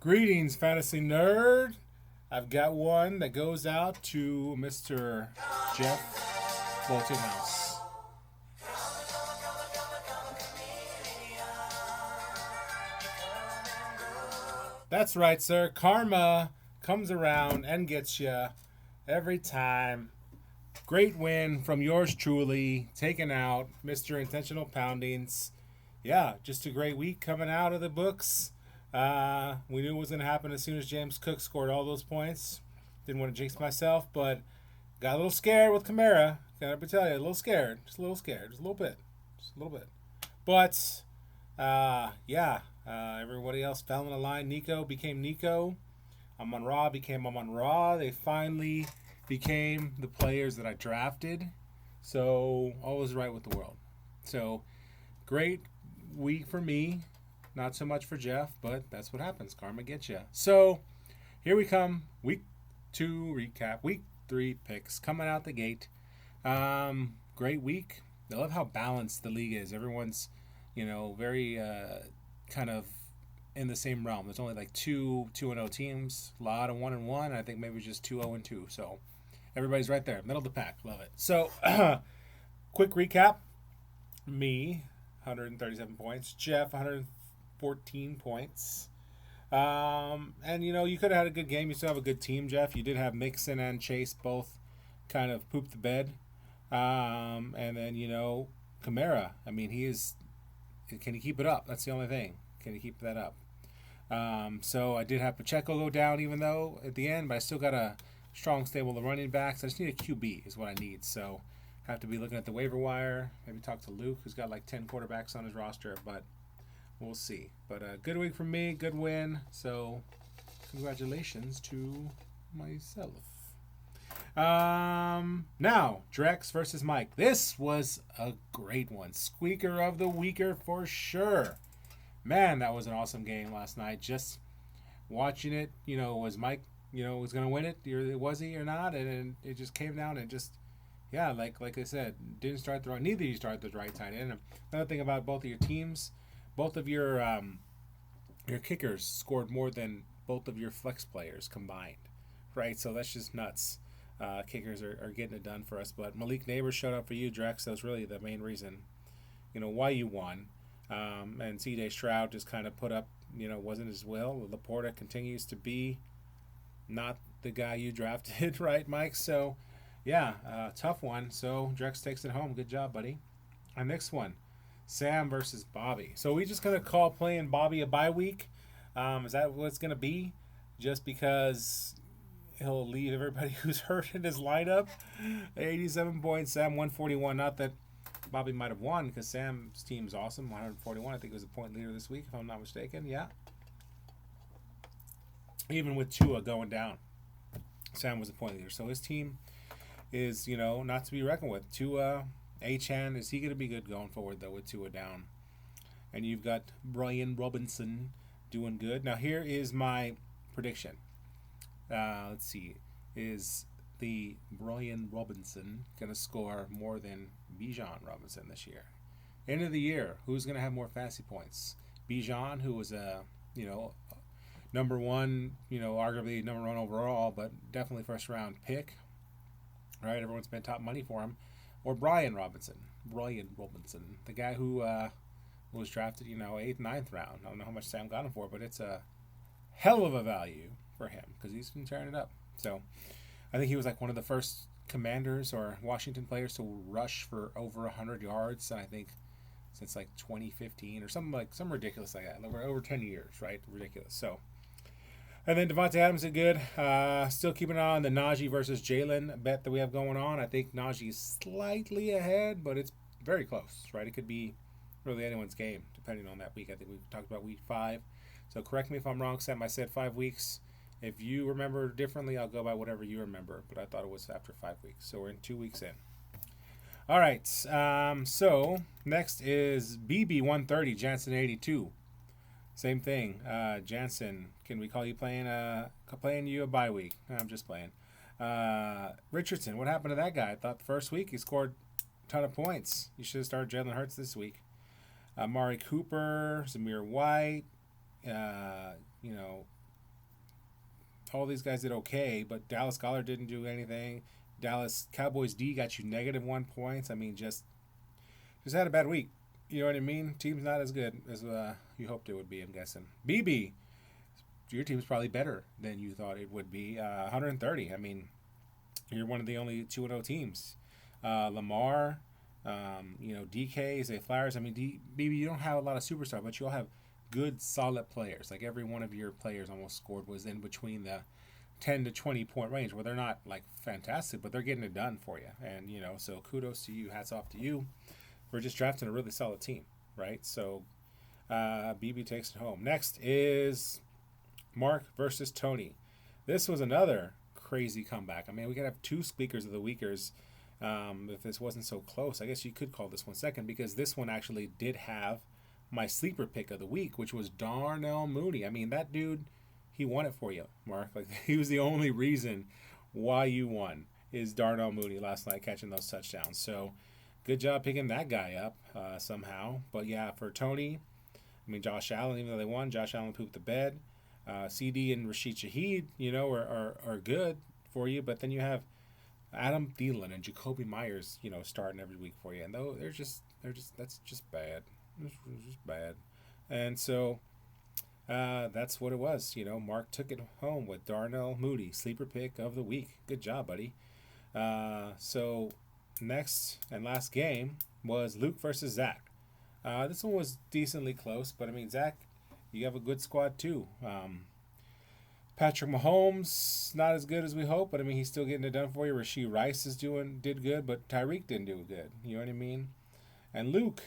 Greetings, fantasy nerd. I've got one that goes out to Mr. Jeff Boltinghouse. That's right, sir. Karma comes around and gets you every time. Great win from yours truly, taking out Mr. Intentional Poundings. Yeah, just a great week coming out of the books. We knew it was going to happen as soon as James Cook scored all those points. Didn't want to jinx myself, but got a little scared with Kamara. Gotta tell you, a little scared. Just a little scared. Just a little bit. Just a little bit. But, yeah, everybody else fell in the line. Nico became Nico. Amon Ra became Amon Ra. They finally became the players that I drafted. So, all was right with the world. So, great week for me. Not so much for Jeff, but that's what happens. Karma gets you. So, here we come. Week 2 recap. Week 3 picks coming out the gate. Great week. I love how balanced the league is. Everyone's, very kind of in the same realm. There's only like two 2-0 teams. A lot of 1-1. I think maybe just 2-0-2. So, everybody's right there. Middle of the pack. Love it. So, quick recap. Me, 137 points. Jeff, 114 points. And you could have had a good game. You still have a good team, Jeff. You did have Mixon and Chase both kind of poop the bed. And then Kamara. I mean, can he keep it up? That's the only thing. Can he keep that up? So I did have Pacheco go down, even though at the end, but I still got a strong stable of running backs. I just need a QB is what I need. So I have to be looking at the waiver wire. Maybe talk to Luke, who's got like 10 quarterbacks on his roster, but we'll see. But good week for me, good win. So congratulations to myself. Now, Drex versus Mike. This was a great one. Squeaker of the weeker for sure. Man, that was an awesome game last night. Just watching it, was Mike, was going to win it? Was he or not? And it just came down and just, yeah, like I said, didn't start the right. Neither of you started the right tight end. Another thing about both of your teams, both of your kickers scored more than both of your flex players combined, right? So that's just nuts. Kickers are getting it done for us. But Malik Neighbors showed up for you, Drex. That was really the main reason, why you won. And C.J. Stroud just kind of put up, wasn't as well. Laporta continues to be not the guy you drafted, right, Mike? So, yeah, tough one. So, Drex takes it home. Good job, buddy. Our next one, Sam versus Bobby. So, we just going to call playing Bobby a bye week. Is that what it's going to be? Just because he'll leave everybody who's hurt in his lineup. 87 points, Sam 141. Not that Bobby might have won because Sam's team's awesome. 141. I think he was a point leader this week, if I'm not mistaken. Yeah. Even with Tua going down, Sam was a point leader. So his team is, not to be reckoned with. Tua, Achan, is he going to be good going forward, though, with Tua down? And you've got Brian Robinson doing good. Now, here is my prediction. Let's see. Is the Brian Robinson going to score more than Bijan Robinson this year? End of the year, who's going to have more fantasy points? Bijan, who was a, number one, arguably number one overall, but definitely first round pick. Right? Everyone spent top money for him. Or Brian Robinson, the guy who was drafted, 8th, 9th round. I don't know how much Sam got him for, but it's a hell of a value for him because he's been tearing it up. So I think he was like one of the first Commanders or Washington players to rush for over 100 yards. I think since like 2015 or something like some ridiculous like that. Over 10 years, right? Ridiculous. So, and then Devontae Adams did good. Still keeping an eye on the Najee versus Jalen bet that we have going on. I think Najee is slightly ahead, but it's very close, right? It could be really anyone's game depending on that week. I think we've talked about week 5. So correct me if I'm wrong, Sam. I said 5 weeks. If you remember differently, I'll go by whatever you remember. But I thought it was after 5 weeks. So we're in 2 weeks in. All right. So next is BB130, Jansen 82. Same thing. Jansen, can we call you playing you a bye week? No, I'm just playing. Richardson, what happened to that guy? I thought the first week he scored a ton of points. You should have started Jalen Hurts this week. Amari Cooper, Zamir White, all these guys did okay, but Dallas Goddard didn't do anything. Dallas Cowboys D got you -1 points. I mean, just had a bad week. You know what I mean? Team's not as good as you hoped it would be, I'm guessing. BB, your team's probably better than you thought it would be. 130. I mean, you're one of the only 2-0 teams. Lamar, DK, Zay Flowers. I mean, BB, you don't have a lot of superstars, but you all have good, solid players. Like every one of your players almost scored was in between the 10 to 20 point range, where they're not like fantastic, but they're getting it done for you. And so kudos to you, hats off to you. We're just drafting a really solid team, right? So BB takes it home. Next is Mark versus Tony. This was another crazy comeback. I mean, we could have two speakers of the weekers if this wasn't so close. I guess you could call this one second, because this one actually did have my sleeper pick of the week, which was Darnell Mooney. I mean, that dude, he won it for you, Mark. Like, he was the only reason why you won, is Darnell Mooney last night catching those touchdowns. So good job picking that guy up somehow. But yeah, for Tony, I mean, Josh Allen, even though they won, Josh Allen pooped the bed. CD and Rashid Shaheed, are good for you. But then you have Adam Thielen and Jacoby Myers, starting every week for you. And though that's just bad. It's just bad. And so that's what it was. Mark took it home with Darnell Mooney, sleeper pick of the week. Good job, buddy. So next and last game was Luke versus Zach. This one was decently close, but I mean, Zach, you have a good squad too. Patrick Mahomes, not as good as we hope, but I mean, he's still getting it done for you. Rashee Rice did good, but Tyreek didn't do good. You know what I mean? And Luke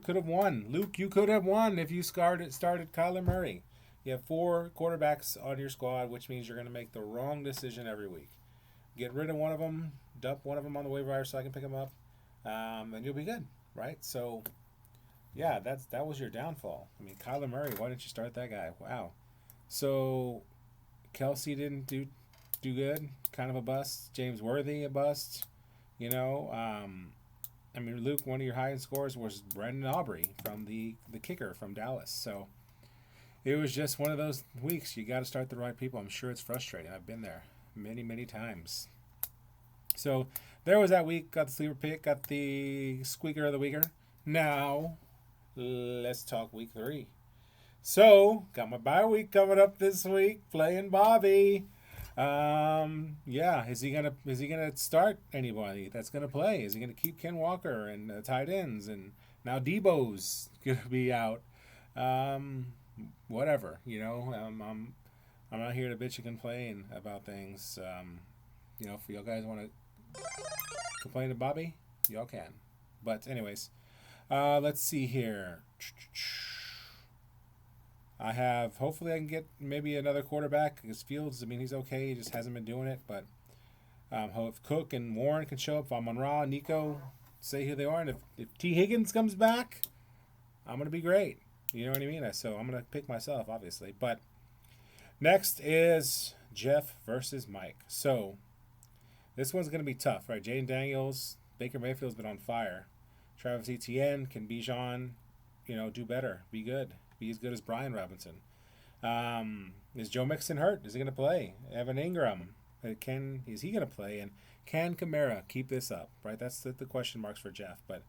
could have won. Luke, you could have won if you started Kyler Murray. You have 4 quarterbacks on your squad, which means you're going to make the wrong decision every week. Get rid of one of them, dump one of them on the waiver wire so I can pick them up, and you'll be good, right? So, yeah, that was your downfall. I mean, Kyler Murray, why didn't you start that guy? Wow. So, Kelsey didn't do good, kind of a bust. James Worthy, a bust. I mean, Luke, one of your high-end scores was Brendan Aubrey from the kicker from Dallas. So it was just one of those weeks. You got to start the right people. I'm sure it's frustrating. I've been there many, many times. So there was that week. Got the sleeper pick. Got the squeaker of the weeker. Now let's talk week 3. So got my bye week coming up this week. Playing Bobby. Is he gonna start anybody that's gonna play? Is he gonna keep Ken Walker and tight ends? And now Debo's gonna be out. Whatever, I'm not here to bitch and complain about things. If y'all guys want to complain to Bobby, y'all can. But anyways, let's see here. Hopefully I can get maybe another quarterback, because Fields, I mean, he's okay. He just hasn't been doing it. But if Cook and Warren can show up, if Amon-Ra, Nico, say who they are. And if T. Higgins comes back, I'm going to be great. You know what I mean? So I'm going to pick myself, obviously. But next is Jeff versus Mike. So this one's going to be tough, right? Jaden Daniels, Baker Mayfield's been on fire. Travis Etienne, can Bijan, do better, be good. Be as good as Brian Robinson. Is Joe Mixon hurt? Is he going to play? Evan Ingram, is he going to play? And can Kamara keep this up? Right, that's the question marks for Jeff. But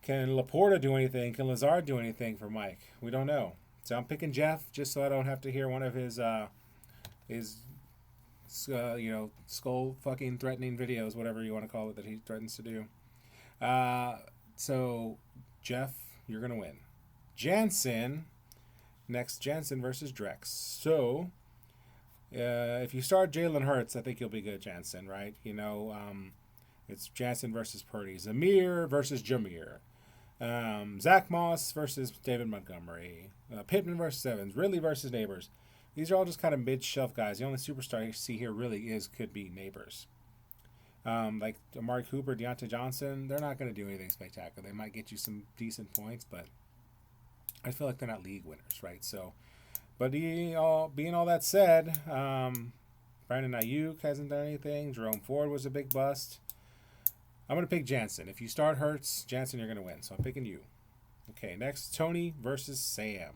can Laporta do anything? Can Lazard do anything for Mike? We don't know. So I'm picking Jeff just so I don't have to hear one of his skull fucking threatening videos, whatever you want to call it, that he threatens to do. So Jeff, you're going to win. Jansen versus Drex. So, if you start Jalen Hurts, I think you'll be good, Jansen, right? It's Jansen versus Purdy. Zamir versus Jameer. Zach Moss versus David Montgomery. Pittman versus Evans. Ridley versus Neighbors. These are all just kind of mid-shelf guys. The only superstar you see here really could be Neighbors. Like Amari Cooper, Deontay Johnson, they're not going to do anything spectacular. They might get you some decent points, but I feel like they're not league winners, right? So, but being all that said, Brandon Ayuk hasn't done anything. Jerome Ford was a big bust. I'm going to pick Jansen. If you start Hurts, Jansen, you're going to win. So I'm picking you. Okay, next, Tony versus Sam.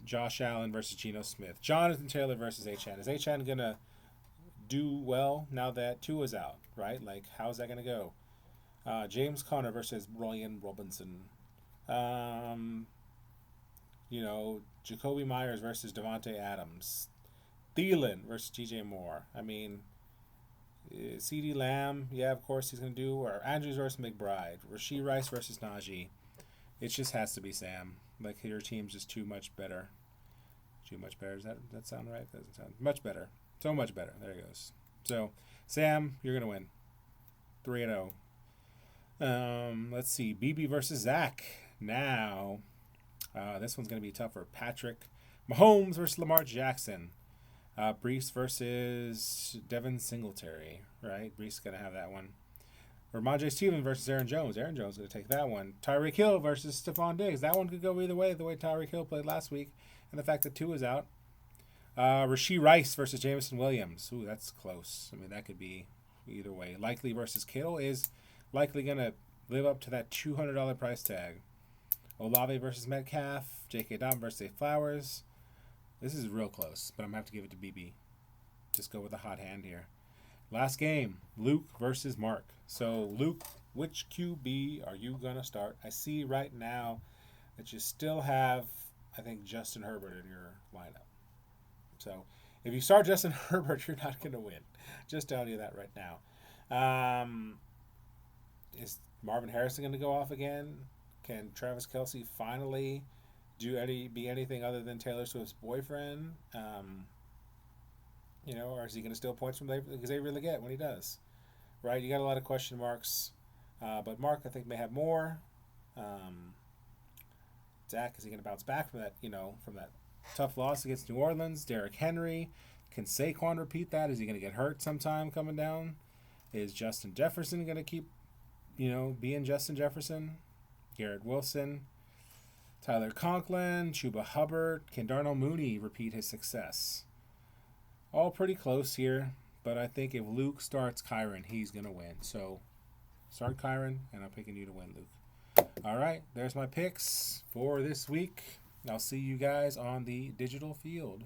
Josh Allen versus Geno Smith. Jonathan Taylor versus Achan. Is Achan going to do well now that Tua's out, right? Like, how's that going to go? James Conner versus Ryan Robinson. Jacoby Myers versus Devontae Adams. Thielen versus TJ Moore. I mean, CD Lamb, yeah, of course he's going to do. Or Andrews versus McBride. Rashee Rice versus Najee. It just has to be Sam. Like, your team's just too much better. Too much better. Does that sound right? Doesn't sound much better. So much better. There he goes. So, Sam, you're going to win. 3-0. Let's see. BB versus Zach. Now, this one's going to be tougher. Patrick Mahomes versus Lamar Jackson. Brees versus Devin Singletary. Right? Brees is going to have that one. Ramondre Stevenson versus Aaron Jones. Aaron Jones is going to take that one. Tyreek Hill versus Stephon Diggs. That one could go either way, the way Tyreek Hill played last week. And the fact that Tua is out. Rashee Rice versus Jameson Williams. Ooh, that's close. I mean, that could be either way. Likely versus Kittle is likely going to live up to that $200 price tag. Olave versus Metcalf. J.K. Dobbins versus Zay Flowers. This is real close, but I'm going to have to give it to BB. Just go with a hot hand here. Last game, Luke versus Mark. So, Luke, which QB are you going to start? I see right now that you still have, I think, Justin Herbert in your lineup. So, if you start Justin Herbert, you're not going to win. Just telling you that right now. Is Marvin Harrison going to go off again? Can Travis Kelce finally be anything other than Taylor Swift's boyfriend? Or is he going to steal points from Xavier Legette when he does? Right? You got a lot of question marks. But Mark, I think, may have more. Zach, is he going to bounce back from that, from that tough loss against New Orleans? Derrick Henry. Can Saquon repeat that? Is he going to get hurt sometime coming down? Is Justin Jefferson going to keep, being Justin Jefferson? Garrett Wilson. Tyler Conklin. Chuba Hubbard. Can Darnell Mooney repeat his success? All pretty close here, but I think if Luke starts Kyron, he's going to win. So, start Kyron, and I'm picking you to win, Luke. All right, there's my picks for this week. I'll see you guys on the digital field.